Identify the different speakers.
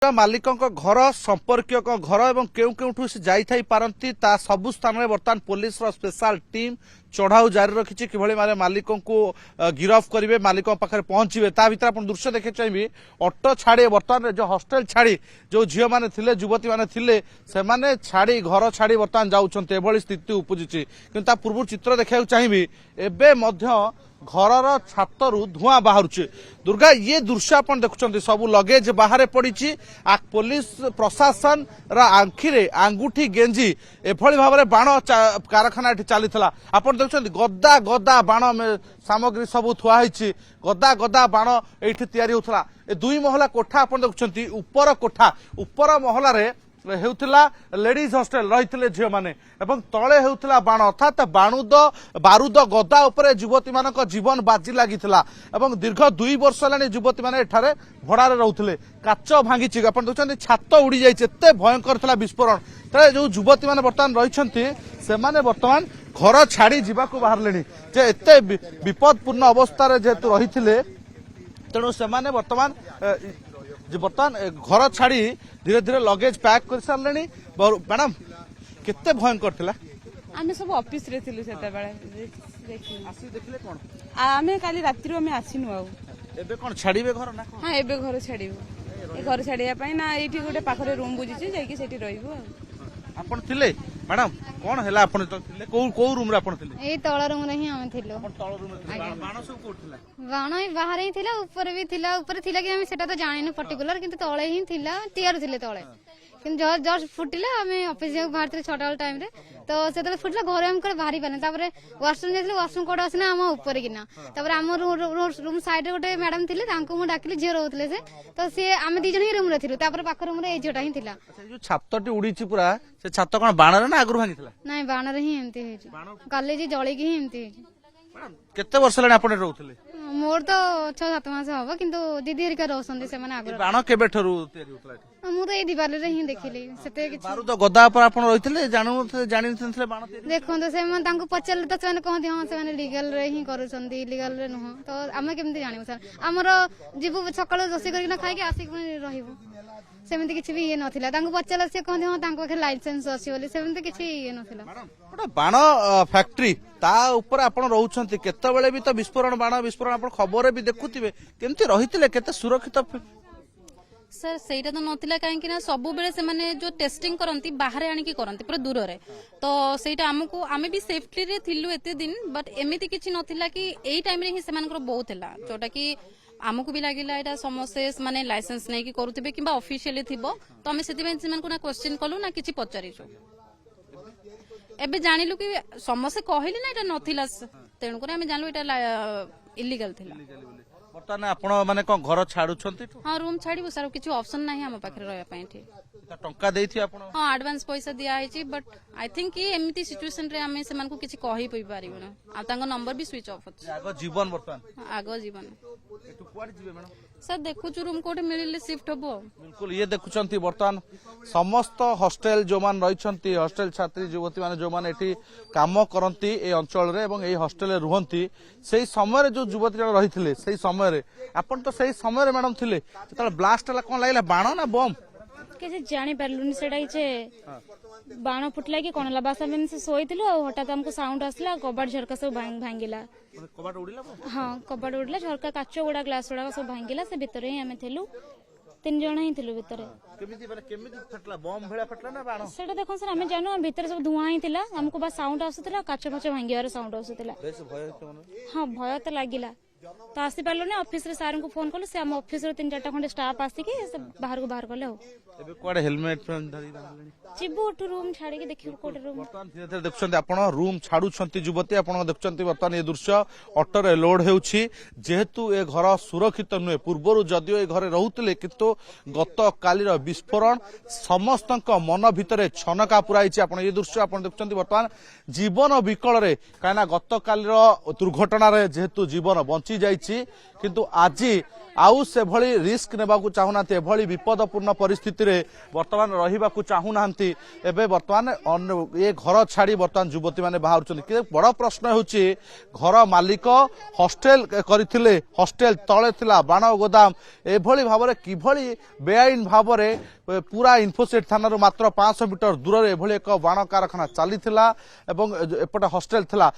Speaker 1: मालिकों घर संपर्क घर और केउ केउठु से जाई पारती ता सबु स्थान में बर्तमान पुलिस स्पेशल टीम चढ़ाऊ जारी रखी कि माने मालिकों को गिरफ करेंगे मालिकों पाखे पहुंचे ता भर आप दृश्य देखे चाहिए ऑटो छाड़ी बर्तमान जो हॉस्टेल छाड़ी जो झील मैंने थे युवती मैंने थे से छाड़ी घर छाड़ी बर्तमान जाऊँ स्थिति उपजी कि पूर्व चित्र देखा चाहिए एवं घर छातरू धुआं बाहर दुर्गा ये दृश्य आप देखुं सब लगेज बाहर पड़ी पुलिस प्रशासन आखिरे आंगुठी गेंजी एभली भाव में बाण कारखाना चली आप देखुं गदा गदा बाण सामग्री सब थुआई गदा गदा बाण ये होता दुई महला कोठा आप देखुं उपर कोठा उपर महलार हेउथिला लेडीज हॉस्टेल रही झील मैंने तले हेउथिला बाण अर्थात बारूद गदा उपरे युवती मान जीवन बाजी लगी दीर्घ 2 वर्ष है युवती मैंने भड़ारे रोते काच भांगी आप देखते छात उड़ी जाए एत भयंकर था विस्फोरण तेरे जो युवती मैंने बर्तमान रही से बर्तमान घर छाड़ी जावाक बाहर एत विपदपूर्ण अवस्था जेहेतु रही तेणु से बर्तमान बर्तमान घर छाड़ी धीरे धीरे लगेज पैक कर सारे मैडम केते भयंकर थिला
Speaker 2: आमे सब ऑफिस रे थिलु सेता बेले आसी देखले कोन आमे काली रात्रि में आसीनु आ
Speaker 1: एबे कोन छाड़ीबे घर ना
Speaker 2: हां एबे घर छाड़ीबो ए घर छाड़िया पई ना एठी गोटे पाखरे रूम बुझिछि जाई कि सेठी रहइबो
Speaker 1: आपण थिले मैडम कोन हैला आपण तो थिले को रूम रे आपण थिले
Speaker 3: ए तळ रूम रे ही हम थिलो
Speaker 1: आपण तळ रूम रे बाण सब कोठला
Speaker 3: बाण ही बाहर ही थिला ऊपर थिला कि हम सेटा तो जानिनु पर्टिकुलर किंतु तळे ही थिला टियर थिले तळे किंतु जस्ट फुटिला हमें ऑफिस जाऊ बाहर थे 6टा टाइम रे तो सेटा फुटिला घर हम कोड बाहरी पाने तापर वॉशरूम जेथले वॉशरूम कोड आसना हम ऊपर किना तापर हम रूम साइड रे गोटे मैडम थिले तांको मु डाकिली जे रहउतले से तो से हम दी जण ही रूम रे थिलु तापर पाख रूम रे ए जोटा ही थिला
Speaker 1: जो छातटी उड़ीची पूरा से छात कोन बाण रे ना आगुर भांगीतला
Speaker 3: नाही बाण रे ही एमती हेची काले जी जळी की ही एमती हेची
Speaker 1: केते वर्ष लाने आपण रहउतले
Speaker 3: मोर तो 6-7 मास हबो किंतु दीदी हरिका रहसंदी से माने आगुर
Speaker 1: बाण केबे ठरू तयारी होतला
Speaker 3: मु तो ए दिवाली रे ही देखिली सेते किछ
Speaker 1: बारूद गदा पर आपण रहितले जानिनथले बाण
Speaker 3: देखो तो से मन तांको पचल तो से कहते हां से लीगल रे ही करूछंदी इलीगल रे नुह तो आमे केमती जानिबो सर हमरो जीवु सकाळ रोसी करके ना खाइ के आसी रहिबो सेमती किछि भी ये नथिला तांको पचल से कहते हां तांको के लाइसेंस अछि बोली सेमती किछि ये नथिला
Speaker 1: गोटे बाण फैक्ट्री ता ऊपर आपण रहउछंती केते बेले भी तो विस्फोरण बाण विस्फोरण आपण खबर भी देखुथिबे केमती रहितले केते सुरक्षित
Speaker 4: सर सेटा तो नथिला काहेकि ना सब बेले से माने जो टेस्टिंग करंती बाहर आनी की करंती पूरा दूर रे तो सेटा हमको आमे भी सेफ्टी रे थिलु एते दिन बट एमिति किछि नथिला कि एई टाइम रे ही सेमानकर बहुत हैला जोटा कि आमको भी लागिला एटा समस्ते माने लाइसेंस नै कि करूथिबे किबा ऑफिशियली थिबो तो हमें सेति सेमान को ना क्वेश्चन कलु ना किछि पचारिछु एबे जानिलु कि समस्ते कहले ना एटा नथिला तेणु करे हमें जानलु एटा इलीगल थिला
Speaker 1: बर्तमान आपण माने कोन घर छाडुछंती
Speaker 4: हां रूम छाडीबो सर किछि ऑप्शन नाही हम पाखरे रहया पई ठी
Speaker 1: टंका देथि आपण
Speaker 4: हां एडवांस पैसा दिया आइछि बट आई थिंक कि एमिति सिचुएशन रे हमें सेमान को किछि कहि पई पारिबो ना आ तांको नंबर भी स्विच ऑफ अछि
Speaker 1: आगो जीवन बर्तमान
Speaker 4: आगो जीवन
Speaker 1: एटु कुआड जिवे मैडम
Speaker 4: सर देखु छु रूम कोठे मिलिले शिफ्ट होबो
Speaker 1: बिल्कुल ये देखुछंती बर्तमान समस्त हॉस्टेल जो मान रहिछंती हॉस्टेल छात्री युवती माने जो माने एठी काम करंती ए अंचल रे एवं ए हॉस्टेल रे रुहंती सेही समय रे जो युवती जन रहिथिले सेही समय रे आपण तो सेही समय रे मैडम थिले ततल ब्लास्ट हला कोन लागिला बाण ना बम
Speaker 5: कैसे जानी पारलुनी सेटा इचे बाण फुटला कि कोन ला बासा में से सोइथिलु आ हठात हमको साउंड आसला कबाट झरका सब भांगिला
Speaker 1: कबाट उड़िला
Speaker 5: हां कबाट उड़िला झरका काच गुडा ग्लास गुडा सब भांगिला से भीतर ही हमें थिलु 3 जण ही थिलु भीतर
Speaker 1: केमिति फटला बम भेला फटला ना बाण
Speaker 5: सेटा देखो सर हमें जानो भीतर सब धुआं ही थिला हमको बस साउंड आसुतला काच फाच भांगियार साउंड आसुतला
Speaker 1: बेस भय
Speaker 5: हां भय तो लागिला तो आसी पारलो ऑफिस रे सार को फोन कलो से हम ऑफिस रे 3-4 खंडे स्टाफ आसी के बाहर को बाहर करले हो
Speaker 1: एबे कोडे हेलमेट धरि रहलनी
Speaker 5: चिबो रूम छाड़ी के देखियो कोडे रूम
Speaker 1: बर्तमान धीरे धीरे देखछन्ती आपण रूम छाडुछन्ती युवती आपण देखछन्ती बर्तमान ये दृश्य ऑटो रे लोड हेउछि जेहेतु ए घर सुरक्षित नुहे पूर्वरु जदियो ए घरे रहउतले किंतु गत कालीर विस्फोरण समस्तक मन भितरे छनका पुराइछि आपण ये दृश्य आपण देखछन्ती बर्तमान जीवन विकल रे काना गत कालीर दुर्घटना रे जेहेतु जीवन बंची जाइछि किंतु आज आउ से भली रिस्क नेबाकू चाहूना एभली विपदपूर्ण परिस्थिति रे वर्तमान रहिबाकू चाहूना एबे वर्तमान ये घर छाड़ी वर्तमान युवती माने बाहर बड़ प्रश्न होची घर मालिक हॉस्टेल करथिले हॉस्टेल तळे थिला बाण गोदाम एभली भाबरे किभली बेआईन भाबरे पूरा इन्फोसेट थाना मात्र 500 मीटर दूर एभली एक बाण कारखाना चली एपटे हॉस्टेल थिला